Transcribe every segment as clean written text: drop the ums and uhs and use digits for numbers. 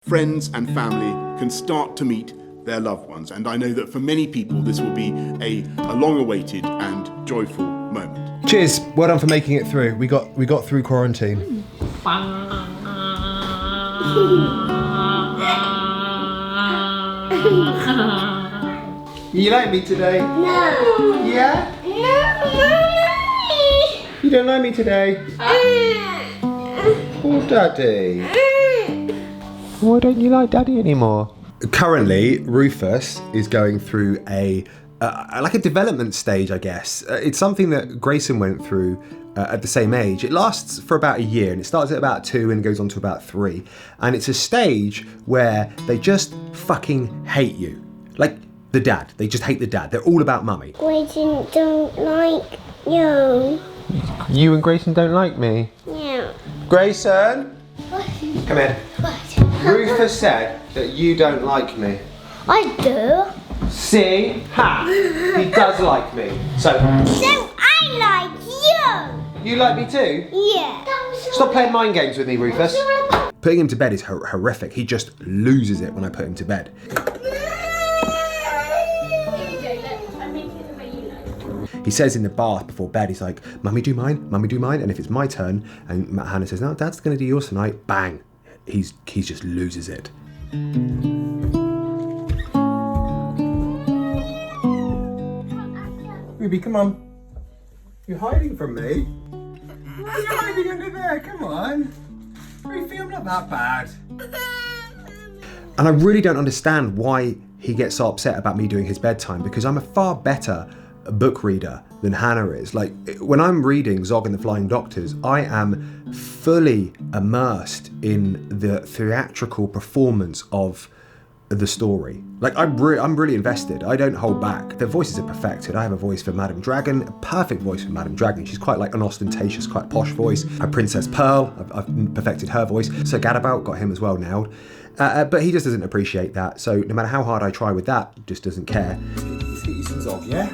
friends and family can start to meet their loved ones. And I know that for many people, this will be a long-awaited and joyful moment. Cheers. Well done for making it through. We got through quarantine. You like me today? No. Yeah? No, Mommy. You don't like me today? Oh, Daddy. Why don't you like Daddy anymore? Currently, Rufus is going through a development stage, I guess. It's something that Grayson went through at the same age. It lasts for about a year, and it starts at about 2 and goes on to about 3. And it's a stage where they just fucking hate you. Like the dad. They just hate the dad. They're all about mummy. Grayson don't like you. You and Grayson don't like me? Yeah. Grayson? Come here. What? Rufus said that you don't like me. I do. See? Ha! He does like me. So I like you. You like me too? Yeah. Stop playing mind games with me, Rufus. Putting him to bed is horrific. He just loses it when I put him to bed. He says in the bath before bed, he's like, Mummy, do mine? Mummy, do mine? And if it's my turn, and Hannah says, no, Dad's going to do yours tonight, bang. He just loses it. Ruby, come on. You're hiding from me? Why are you hiding under there? Come on. Ruby, I'm not that bad. And I really don't understand why he gets so upset about me doing his bedtime, because I'm a far better book reader than Hannah is. Like, when I'm reading Zog and the Flying Doctors, I am fully immersed in the theatrical performance of the story. Like, I'm really invested. I don't hold back. The voices are perfected. I have a voice for Madame Dragon, a perfect voice for Madame Dragon. She's quite like an ostentatious, quite posh voice. Princess Pearl, I've perfected her voice. Sir Gadabout, got him as well nailed. But he just doesn't appreciate that. So no matter how hard I try with that, he just doesn't care. Let's get you some Zog, yeah?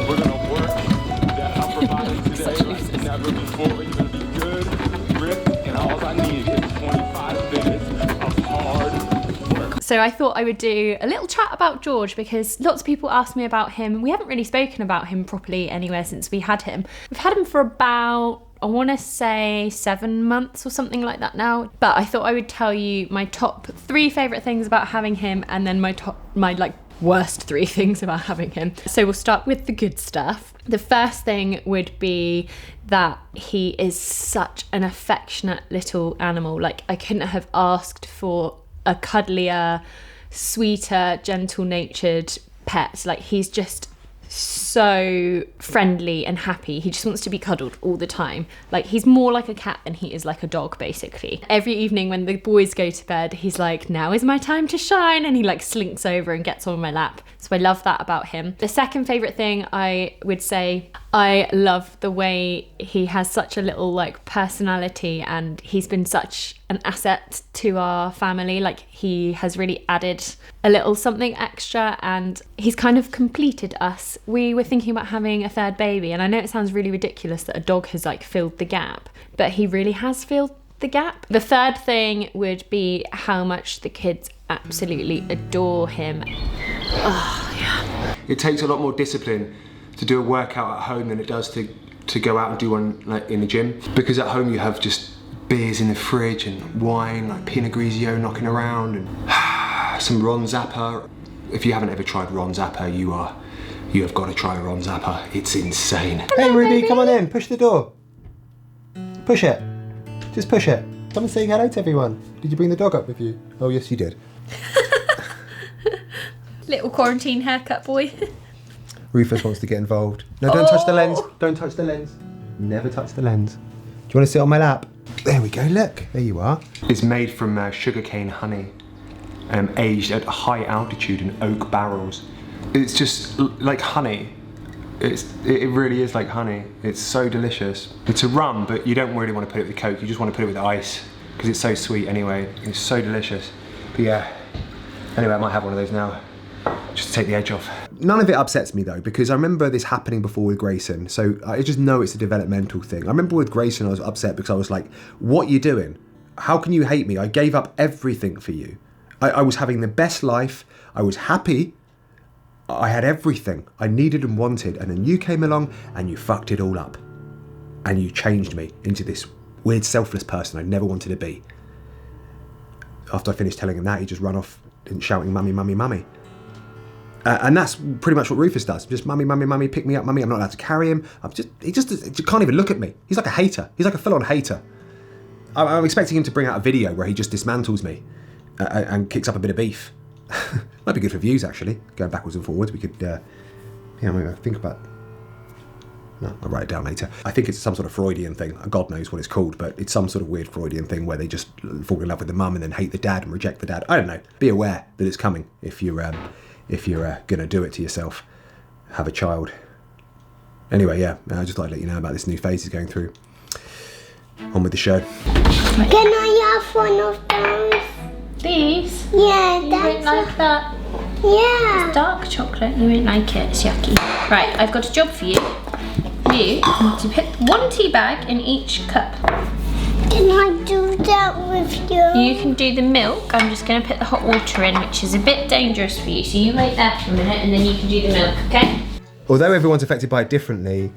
We're gonna work that I provided today like never before. You're gonna be good, ripped, and all I need is 25 minutes of hard work. So I thought I would do a little chat about George, because lots of people ask me about him. We haven't really spoken about him properly anywhere since we had him. We've had him for about, I want to say 7 months or something like that now. But I thought I would tell you my top 3 favourite things about having him, and then my worst 3 things about having him. So we'll start with the good stuff. The first thing would be that he is such an affectionate little animal. Like, I couldn't have asked for a cuddlier, sweeter, gentle-natured pet. Like, he's just so friendly and happy. He just wants to be cuddled all the time. Like, he's more like a cat than he is like a dog, basically. Every evening when the boys go to bed, he's like, now is my time to shine, and he like slinks over and gets on my lap. So I love that about him. The second favourite thing I would say, I love the way he has such a little like personality, and he's been such an asset to our family. Like, he has really added a little something extra, and he's kind of completed us. We were thinking about having a third baby, and I know it sounds really ridiculous that a dog has like filled the gap, but he really has filled the gap. The third thing would be how much the kids absolutely adore him. Oh yeah. It takes a lot more discipline to do a workout at home than it does to go out and do one like in the gym, because at home you have just beers in the fridge and wine, like Pinot Grigio knocking around, and some Ron Zappa. If you haven't ever tried Ron Zappa, you have got to try Ron Zappa. It's insane. Hey Ruby, baby. Come on in. Push the door. Push it. Just push it. Come and say hello to everyone. Did you bring the dog up with you? Oh yes, you did. Little quarantine haircut boy. Rufus wants to get involved. No, don't touch the lens. Don't touch the lens. Never touch the lens. Do you want to sit on my lap? There we go, look. There you are. It's made from sugarcane honey, aged at high altitude in oak barrels. It's just like honey. It really is like honey. It's so delicious. It's a rum, but you don't really want to put it with Coke. You just want to put it with ice, because it's so sweet anyway. It's so delicious. But yeah, anyway, I might have one of those now, just to take the edge off. None of it upsets me though, because I remember this happening before with Grayson, so I just know it's a developmental thing. I remember with Grayson I was upset because I was like, what are you doing? How can you hate me? I gave up everything for you. I was having the best life, I was happy, I had everything I needed and wanted, and then you came along and you fucked it all up. And you changed me into this weird selfless person I never wanted to be. After I finished telling him that, he just ran off and shouting, mummy, mummy, mummy. And that's pretty much what Rufus does. Just mummy, mummy, mummy, pick me up, mummy. I'm not allowed to carry him. He just can't even look at me. He's like a hater. He's like a full-on hater. I'm expecting him to bring out a video where he just dismantles me and kicks up a bit of beef. Might be good for views, actually. Going backwards and forwards. We could, maybe think about... No, I'll write it down later. I think it's some sort of Freudian thing. God knows what it's called, but it's some sort of weird Freudian thing where they just fall in love with the mum and then hate the dad and reject the dad. I don't know. Be aware that it's coming if you're going to do it to yourself. Have a child. Anyway, yeah, I just thought I'd let you know about this new phase he's going through. On with the show. Can I have one of those? These? Yeah, You won't like that. Yeah. Dark chocolate, you won't like it, it's yucky. Right, I've got a job for you. You need to put 1 tea bag in each cup. Can I do that with you? You can do the milk. I'm just going to put the hot water in, which is a bit dangerous for you. So you wait there for a minute and then you can do the milk, okay? Although everyone's affected by it differently,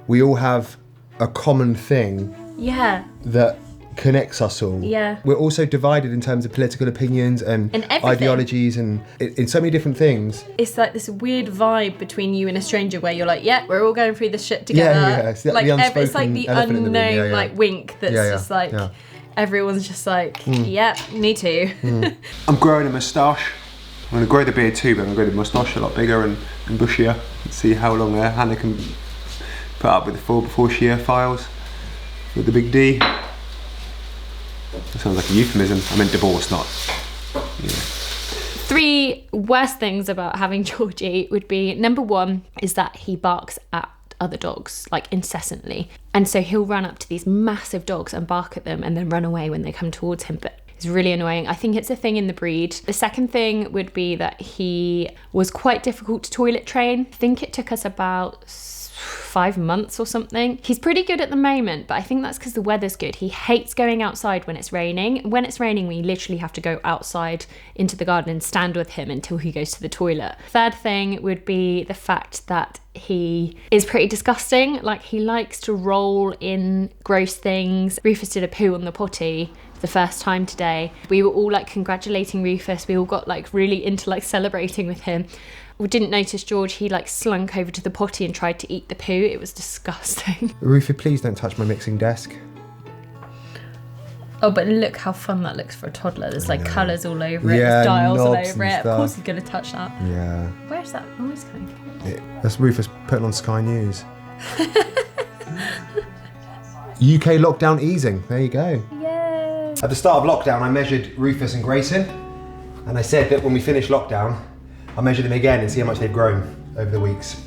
we all have a common thing Yeah. that connects us all. Yeah. We're also divided in terms of political opinions and everything. ideologies and in so many different things. It's like this weird vibe between you and a stranger where you're like, yeah, we're all going through this shit together. Yeah. It's like the unspoken it's like the elephant in the room. unknown Yeah, yeah. like wink that's just like everyone's just like, yeah, me too. I'm growing a moustache. I'm going to grow the beard too, but I'm going to grow the moustache a lot bigger and bushier. Let's see how long Hannah can put up with the full before she files with the big D. That sounds like a euphemism. I meant divorce, not... Yeah. 3 worst things about having Georgie would be, number 1 is that he barks at other dogs, like incessantly. And so he'll run up to these massive dogs and bark at them and then run away when they come towards him. But it's really annoying. I think it's a thing in the breed. The second thing would be that he was quite difficult to toilet train. I think it took us about 5 months or something. He's pretty good at the moment, but I think that's because the weather's good. He hates going outside when it's raining. When it's raining, we literally have to go outside into the garden and stand with him until he goes to the toilet. Third thing would be the fact that he is pretty disgusting. Like, he likes to roll in gross things. Rufus did a poo on the potty the first time today. We were all like congratulating Rufus. We all got like really into like celebrating with him. We didn't notice George, he like slunk over to the potty and tried to eat the poo. It was disgusting. Rufus, please don't touch my mixing desk. Oh, but look how fun that looks for a toddler. There's like colours all over it, Yeah, there's dials all knobs over and it. stuff. Of course he's going to touch that. Yeah. Where's that noise coming from? That's Rufus putting on Sky News. UK lockdown easing. There you go. Yay! At the start of lockdown, I measured Rufus and Grayson, and I said that when we finish lockdown, I'll measure them again and see how much they've grown over the weeks.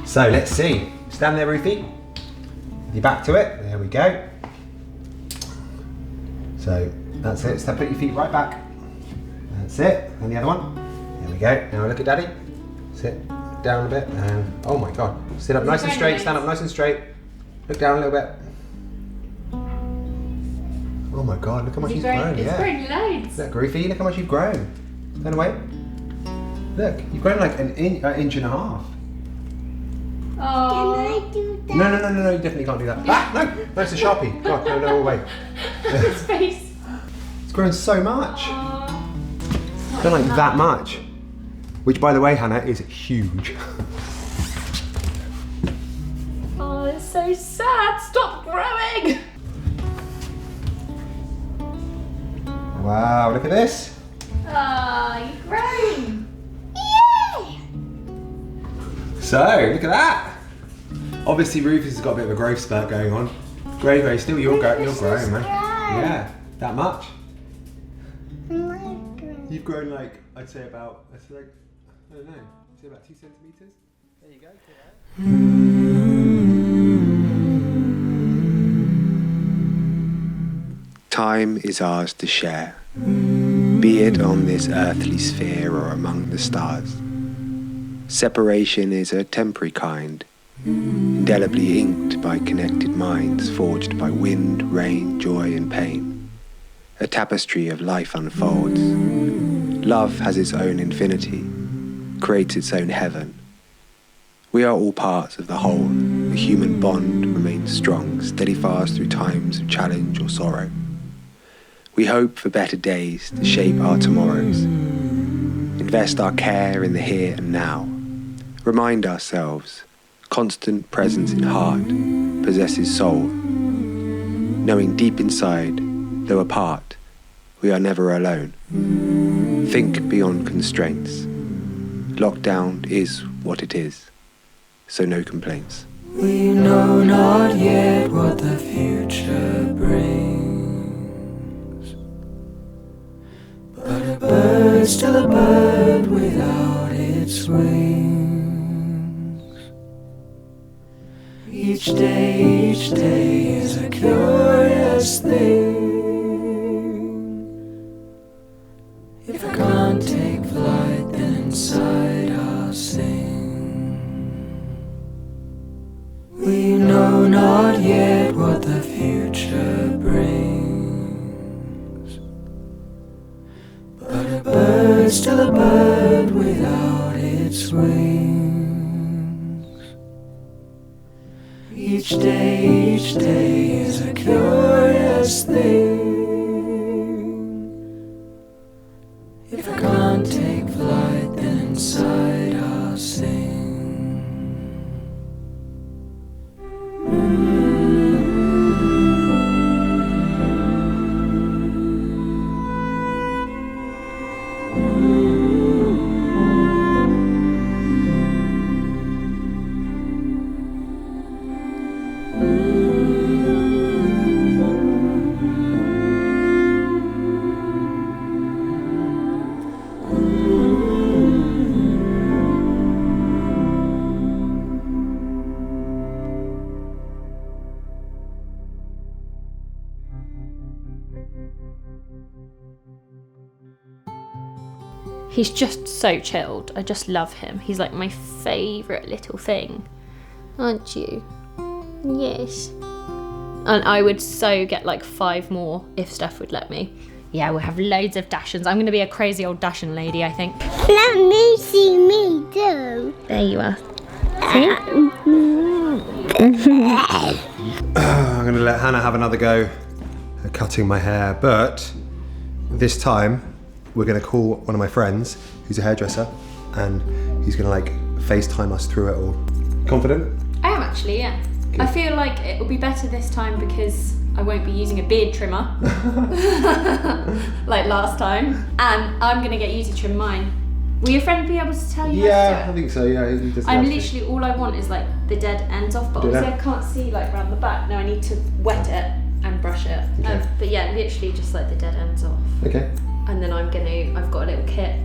So let's see. Stand there, Rufy. Your back to it. There we go. So that's it. So put your feet right back. That's it. And the other one. There we go. Now look at Daddy. Sit down a bit and oh my God. Sit up nice and straight. Stand up nice and straight. Look down a little bit. Oh my God, look how much he's grown. It's grown loads. Look, Rufy, look how much you've grown. Turn away. Look, you've grown like an inch and a half. Oh. Can I do that? No, you definitely can't do that. Ah, no, it's a Sharpie. God, no, wait. His face. It's grown so much. It's grown like that much. Which, by the way, Hannah, is huge. Oh, it's so sad. Stop growing. Wow, look at this. Oh, you've grown. Yay! So, look at that. Obviously, Rufus has got a bit of a growth spurt going on. Gray, still you're growing, man. Yeah, that much. You've grown like, I'd say about, I don't know, say about 2 centimetres. There you go. Time is ours to share, be it on this earthly sphere or among the stars. Separation is a temporary kind, indelibly inked by connected minds, forged by wind, rain, joy and pain. A tapestry of life unfolds. Love has its own infinity, creates its own heaven. We are all parts of the whole. The human bond remains strong, steady fast through times of challenge or sorrow. We hope for better days to shape our tomorrows. Invest our care in the here and now. Remind ourselves, constant presence in heart possesses soul. Knowing deep inside, though apart, we are never alone. Think beyond constraints. Lockdown is what it is, so no complaints. We know not yet what the future brings, but a bird, still a bird without its wings. Each day is a curious thing. If I can't take flight, then inside I'll sing. We know not yet what the future brings, but a bird, still a bird without its wings. Each day is a curious thing. If I can't take flight, then inside I'll sing. He's just so chilled. I just love him. He's like my favourite little thing. Aren't you? Yes. And I would so get like 5 more if Stef would let me. Yeah, we'll have loads of Dachshunds. I'm going to be a crazy old Dachshund lady, I think. Let me see me too. There you are. I'm going to let Hannah have another go at cutting my hair, but this time we're going to call one of my friends who's a hairdresser, and he's going to like FaceTime us through it all. Confident? I am actually, yeah. Good. I feel like it will be better this time because I won't be using a beard trimmer like last time, and I'm going to get you to trim mine. Will your friend be able to tell you how Yeah, to I do it? think so, yeah. He does I'm love to. literally, all I want is like the dead ends off, but Do obviously that. I can't see like round the back. No, I need to wet it and brush it. Okay. But yeah, literally just like the dead ends off. Okay. And then I've got a little kit,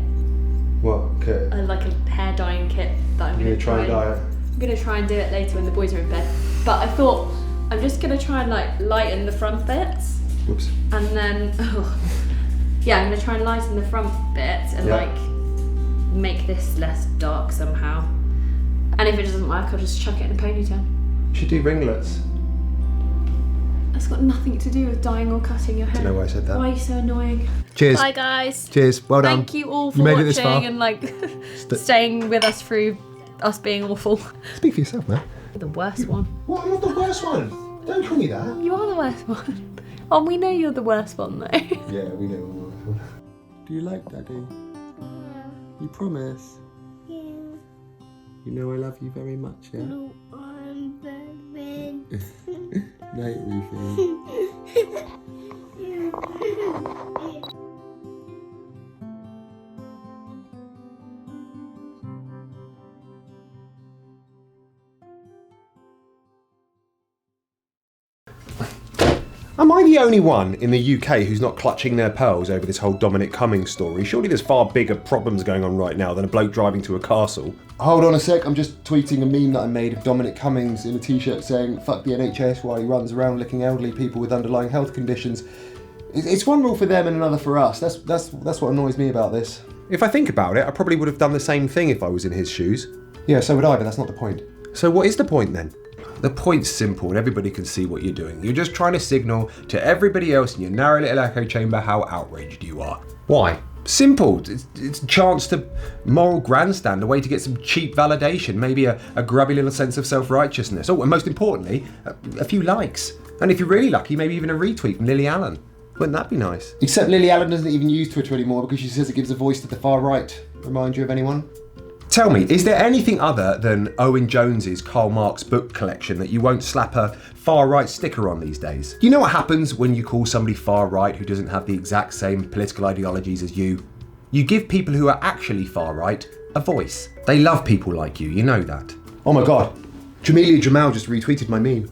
What? Okay. like a hair dyeing kit that I'm You're going to try and dye it? I'm going to try and do it later when the boys are in bed. But I thought I'm just going to try and like lighten the front bits. Whoops. And then, yeah, I'm going to try and lighten the front bits and Yeah. like make this less dark somehow. And if it doesn't work, I'll just chuck it in a ponytail. You should do ringlets. That's got nothing to do with dyeing or cutting your hair. Don't know why I said that. Why are you so annoying? Cheers. Bye guys. Cheers. Well done. Thank you all for You made watching it this far. and like staying with us through us being awful. Speak for yourself, man. The worst one. What? I'm not the worst one. Don't call me that. You are the worst one. Oh, we know you're the worst one though. Yeah, we know I'm the worst one. Do you like Daddy? You promise? Yeah. You know I love you very much, yeah? No, I'm very Night, Ruthie. Am I the only one in the UK who's not clutching their pearls over this whole Dominic Cummings story? Surely there's far bigger problems going on right now than a bloke driving to a castle. Hold on a sec, I'm just tweeting a meme that I made of Dominic Cummings in a t-shirt saying "fuck the NHS" while he runs around licking elderly people with underlying health conditions. It's one rule for them and another for us. That's what annoys me about this. If I think about it, I probably would have done the same thing if I was in his shoes. Yeah, so would I, but that's not the point. So what is the point then? The point's simple and everybody can see what you're doing. You're just trying to signal to everybody else in your narrow little echo chamber how outraged you are. Why? Simple. It's a chance to moral grandstand, a way to get some cheap validation, maybe a grubby little sense of self-righteousness. Oh, and most importantly, a few likes. And if you're really lucky, maybe even a retweet from Lily Allen. Wouldn't that be nice? Except Lily Allen doesn't even use Twitter anymore because she says it gives a voice to the far right. Remind you of anyone? Tell me, is there anything other than Owen Jones's Karl Marx book collection that you won't slap a far right sticker on these days? You know what happens when you call somebody far right who doesn't have the exact same political ideologies as you? You give people who are actually far right a voice. They love people like you know that. Oh my god, Jamelia Jamal just retweeted my meme.